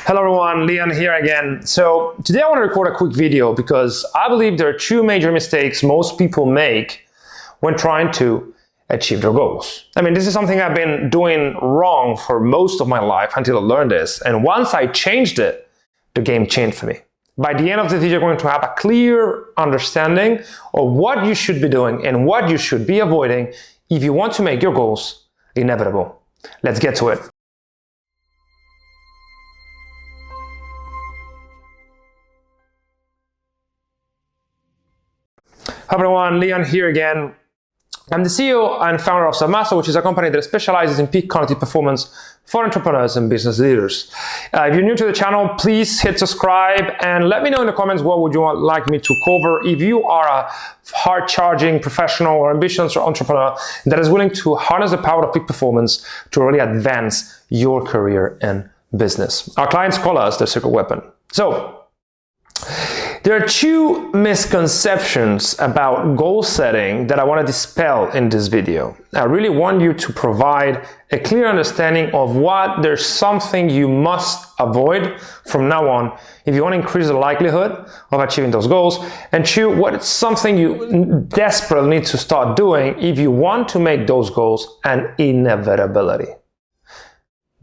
Hello everyone, Leon here again. So today I want to record a quick video because I believe there are two major mistakes most people make when trying to achieve their goals. I mean, this is something I've been doing wrong for most of my life until I learned this. And once I changed it, the game changed for me. By the end of the video, you're going to have a clear understanding of what you should be doing and what you should be avoiding if you want to make your goals inevitable. Let's get to it. Hi everyone, Leon here again. I'm the CEO and founder of Selfmastered, which is a company that specializes in peak cognitive performance for entrepreneurs and business leaders. If you're new to the channel, please hit subscribe and let me know in the comments what would you like me to cover. If you are a hard-charging professional or ambitious entrepreneur that is willing to harness the power of peak performance to really advance your career and business. Our clients call us the secret weapon. So, there are two misconceptions about goal setting that I want to dispel in this video. I really want you to provide a clear understanding of what there's something you must avoid from now on if you want to increase the likelihood of achieving those goals, and two, what is something you desperately need to start doing if you want to make those goals an inevitability.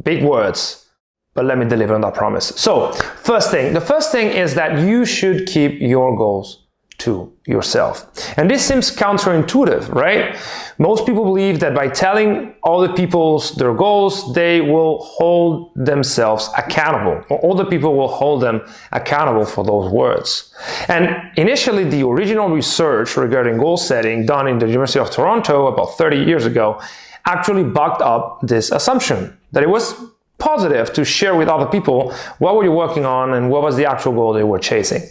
Big words. But let me deliver on that promise. So, the first thing is that you should keep your goals to yourself. And this seems counterintuitive, right? Most people believe that by telling other people their goals, they will hold themselves accountable, or other people will hold them accountable for those words. And initially, the original research regarding goal setting done in the University of Toronto about 30 years ago actually backed up this assumption that it was positive to share with other people what were you working on and what was the actual goal they were chasing.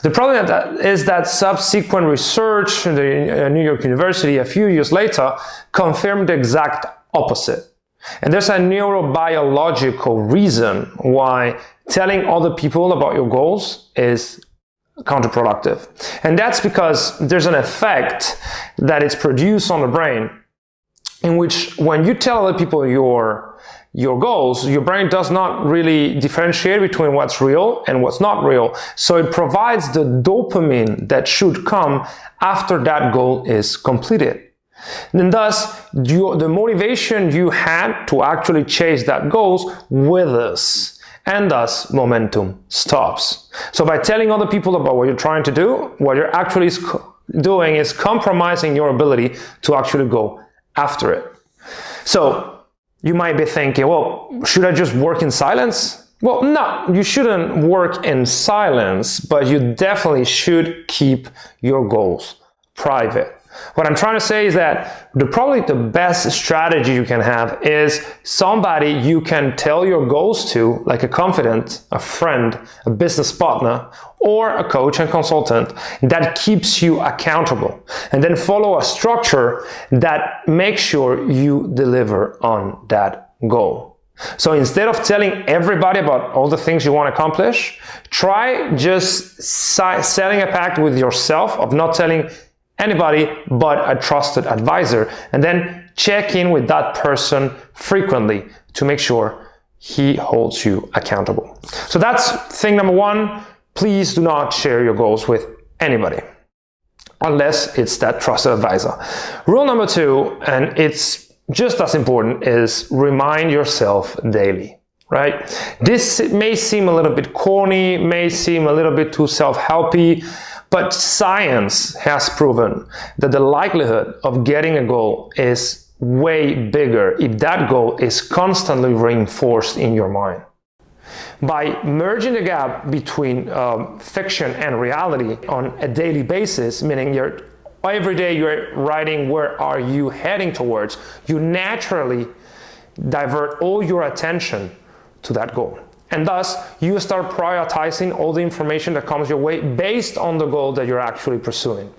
The problem is that subsequent research in the New York University a few years later confirmed the exact opposite. And there's a neurobiological reason why telling other people about your goals is counterproductive. And that's because there's an effect that is produced on the brain in which when you tell other people your goals, your brain does not really differentiate between what's real and what's not real. So it provides the dopamine that should come after that goal is completed. And thus, the motivation you had to actually chase that goal withers, and thus momentum stops. So by telling other people about what you're trying to do, what you're actually doing is compromising your ability to actually go after it. So, you might be thinking, well, should I just work in silence? Well, no, you shouldn't work in silence, but you definitely should keep your goals private. What I'm trying to say is that probably the best strategy you can have is somebody you can tell your goals to, like a confidant, a friend, a business partner, or a coach and consultant that keeps you accountable. And then follow a structure that makes sure you deliver on that goal. So instead of telling everybody about all the things you want to accomplish, try just setting a pact with yourself of not telling anybody but a trusted advisor, and then check in with that person frequently to make sure he holds you accountable. So that's thing number one. Please do not share your goals with anybody unless it's that trusted advisor. Rule number two, and it's just as important, is remind yourself daily, right? This may seem a little bit corny, may seem a little bit too self-helpy, but science has proven that the likelihood of getting a goal is way bigger if that goal is constantly reinforced in your mind. By merging the gap between fiction and reality on a daily basis, meaning every day you're writing where are you heading towards, you naturally divert all your attention to that goal. And thus, you start prioritizing all the information that comes your way based on the goal that you're actually pursuing.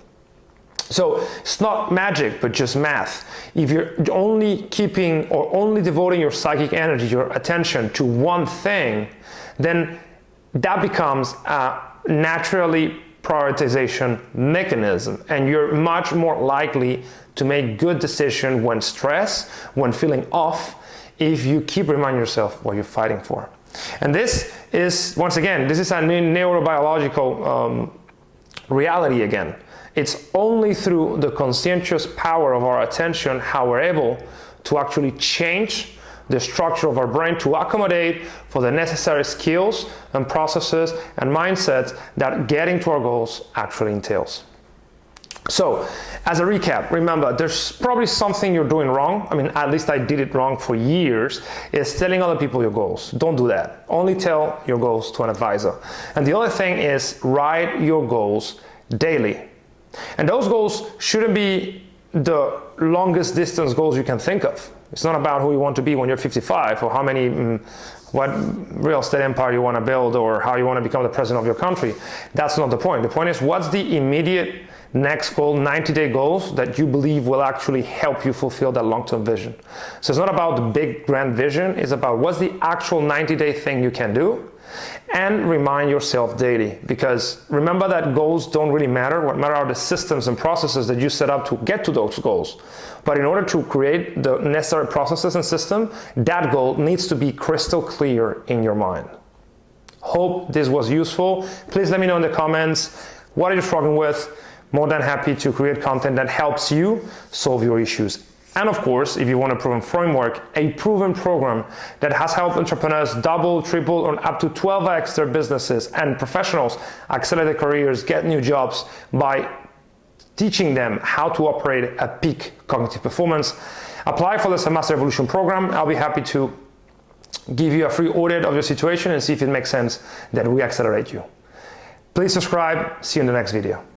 So it's not magic, but just math. If you're only keeping or only devoting your psychic energy, your attention to one thing, then that becomes a naturally prioritization mechanism, and you're much more likely to make good decisions when stressed, when feeling off, if you keep reminding yourself what you're fighting for. And this is, once again, this is a neurobiological reality again. It's only through the conscientious power of our attention how we're able to actually change the structure of our brain to accommodate for the necessary skills and processes and mindsets that getting to our goals actually entails. So, as a recap, remember, there's probably something you're doing wrong. I mean, at least I did it wrong for years, is telling other people your goals. Don't do that. Only tell your goals to an advisor. And the other thing is write your goals daily. And those goals shouldn't be the longest distance goals you can think of. It's not about who you want to be when you're 55 or how many, what real estate empire you want to build or how you want to become the president of your country. That's not the point. The point is, what's the immediate next goal, 90-day goals that you believe will actually help you fulfill that long-term vision. So it's not about the big grand vision, it's about what's the actual 90-day thing you can do, and remind yourself daily, because remember that goals don't really matter. What matter are the systems and processes that you set up to get to those goals. But in order to create the necessary processes and system, that goal needs to be crystal clear in your mind. Hope this was useful. Please let me know in the comments, what are you struggling with? More than happy to create content that helps you solve your issues. And of course, if you want a proven framework, a proven program that has helped entrepreneurs double, triple, or up to 12x their businesses, and professionals accelerate their careers, get new jobs by teaching them how to operate at peak cognitive performance, apply for the Selfmastered Evolution program. I'll be happy to give you a free audit of your situation and see if it makes sense that we accelerate you. Please subscribe. See you in the next video.